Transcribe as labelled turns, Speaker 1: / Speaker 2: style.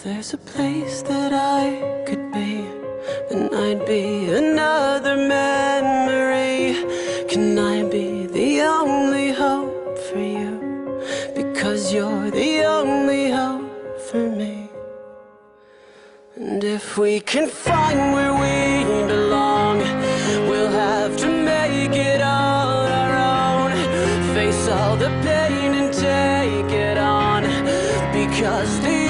Speaker 1: there's a place that I could be, then I'd be another memory. Can I be the only hope for you? Because you're the only hope for me. And if we can find where we belong, we'll have to make it on our own. Face all the pain and take it on, because the